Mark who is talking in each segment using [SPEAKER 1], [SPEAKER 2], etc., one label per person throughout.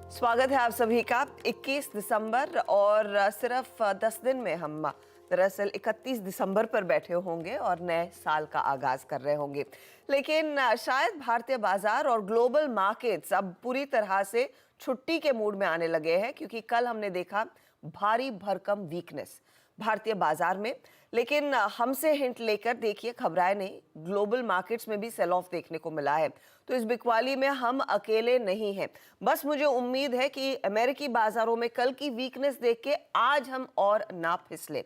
[SPEAKER 1] स्वागत है आप सभी का। 21 दिसंबर और सिर्फ 10 दिन में हम दरअसल 31 दिसंबर पर बैठे होंगे और नए साल का आगाज कर रहे होंगे। लेकिन शायद भारतीय बाजार और ग्लोबल मार्केट्स अब पूरी तरह से छुट्टी के मूड में आने लगे हैं, क्योंकि कल हमने देखा भारी भरकम वीकनेस भारतीय बाजार में। लेकिन हमसे हिंट लेकर देखिए, घबराए नहीं, ग्लोबल मार्केट्स में भी सेल ऑफ देखने को मिला है। तो इस बिकवाली में हम अकेले नहीं हैं। बस मुझे उम्मीद है कि अमेरिकी बाजारों में कल की वीकनेस देख के आज हम और ना फिसले।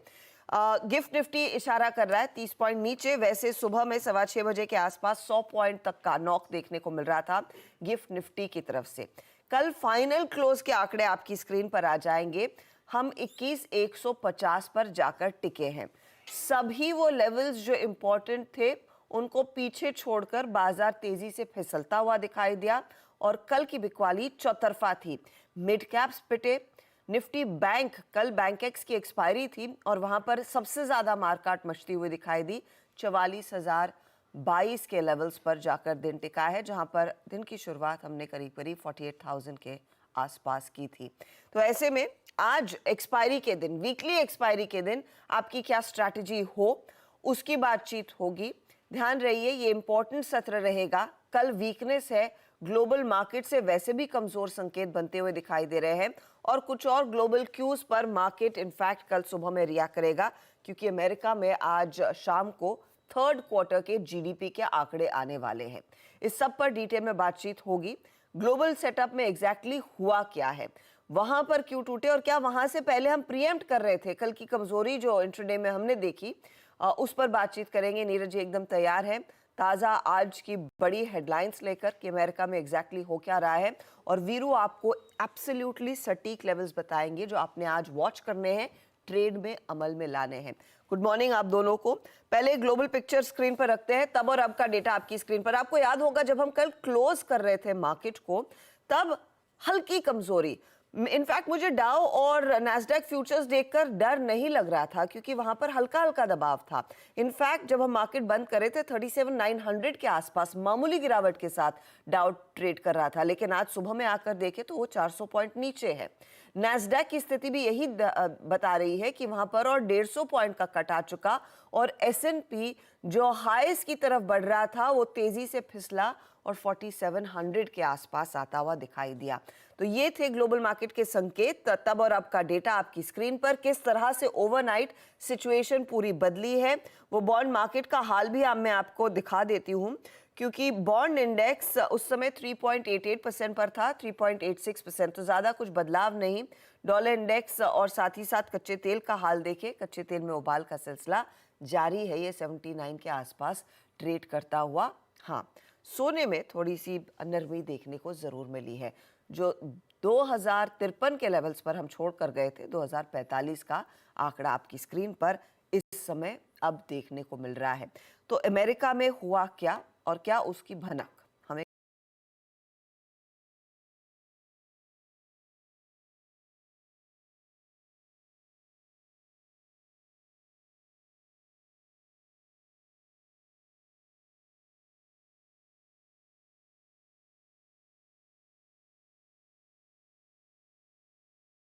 [SPEAKER 1] गिफ्ट निफ्टी इशारा कर रहा है 30 पॉइंट नीचे। वैसे सुबह में 6:15 बजे के आसपास 100 पॉइंट तक का नॉक देखने को मिल रहा था गिफ्ट निफ्टी की तरफ से। कल फाइनल क्लोज के आंकड़े आपकी स्क्रीन पर आ जाएंगे। हम 21,150 पर जाकर टिके हैं। सभी वो लेवल्स जो इंपॉर्टेंट थे उनको पीछे छोड़कर बाजार तेजी से फिसलता हुआ दिखाई दिया और कल की बिकवाली चौतरफा थी। मिड कैप्स पिटे। निफ्टी बैंक, कल बैंक एक्स की एक्सपायरी थी और वहां पर सबसे ज्यादा मारकाट मचती हुई दिखाई दी। 44,022 के लेवल्स पर जाकर दिन टिका है, जहां पर दिन की शुरुआत हमने करीब करीब 48,000 के आसपास की थी। तो ऐसे में आज एक्सपायरी के दिन, वीकली एक्सपायरी के दिन आपकी क्या स्ट्रैटेजी हो, उसकी बातचीत होगी। ध्यान रहिए, ये इंपॉर्टेंट सत्र रहेगा। कल वीकनेस है, ग्लोबल मार्केट से वैसे भी कमजोर संकेत बनते हुए दिखाई दे रहे हैं और कुछ और ग्लोबल क्यूज पर मार्केट इनफैक्ट कल सुबह में रिएक्ट करेगा, क्योंकि अमेरिका में आज शाम को थर्ड क्वार्टर के जीडीपी के आंकड़े आने वाले हैं। इस सब पर डिटेल में बातचीत होगी। ग्लोबल सेटअप में एग्जैक्टली हुआ क्या है, वहां पर क्यों टूटे और क्या वहां से पहले हम प्रीएम्प्ट कर रहे थे। कल की कमजोरी जो इंट्राडे में हमने देखी, उस पर बातचीत करेंगे। नीरज जी एकदम तैयार है ताजा आज की बड़ी हेडलाइंस लेकर कि अमेरिका में एग्जैक्टली हो क्या रहा है, और वीरू आपको एब्सोल्युटली सटीक लेवल्स बताएंगे जो आपने आज वॉच करने हैं, ट्रेड में अमल में लाने हैं। गुड मॉर्निंग आप दोनों को। पहले ग्लोबल पिक्चर स्क्रीन पर रखते हैं, तब और अब का डेटा आपकी स्क्रीन पर। आपको याद होगा जब हम कल क्लोज कर रहे थे मार्केट को, तब हल्की कमजोरी, इनफैक्ट मुझे डाउ और नैस्डैक फ्यूचर्स देखकर डर नहीं लग रहा था, क्योंकि वहां पर हल्का हल्का दबाव था। इनफैक्ट जब हम मार्केट बंद करे थे 37,900 के आसपास मामूली गिरावट के साथ डाउ ट्रेड कर रहा था, लेकिन आज सुबह में आकर देखे तो वो 400 पॉइंट नीचे है। नैस्डैक की स्थिति भी यही बता रही है कि वहां पर और 150 पॉइंट का कट आ चुका और S&P जो हाईस की तरफ बढ़ रहा था वो तेजी से फिसला और 4700 के आसपास आता हुआ दिखाई दिया। तो ये थे ग्लोबल मार्केट के संकेत। तब और अब का डेटा आपकी स्क्रीन पर। किस तरह से ओवरनाइट सिचुएशन पूरी बदली है, वो बॉन्ड मार्केट का हाल भी मैं आपको दिखा देती हूं, क्योंकि बॉन्ड इंडेक्स उस समय 3.88% पर था, 3.86%, तो ज्यादा कुछ बदलाव नहीं। डॉलर इंडेक्स और साथ ही साथ कच्चे तेल का हाल देखें, कच्चे तेल में उबाल का सिलसिला जारी है, ये 79 के आसपास ट्रेड करता हुआ। हाँ, सोने में थोड़ी सी नरमी देखने को जरूर मिली है। जो 2053 के लेवल्स पर हम छोड़ कर गए थे, 2045 का आंकड़ा आपकी स्क्रीन पर इस समय अब देखने को मिल रहा है। तो अमेरिका में हुआ क्या और क्या उसकी भनक,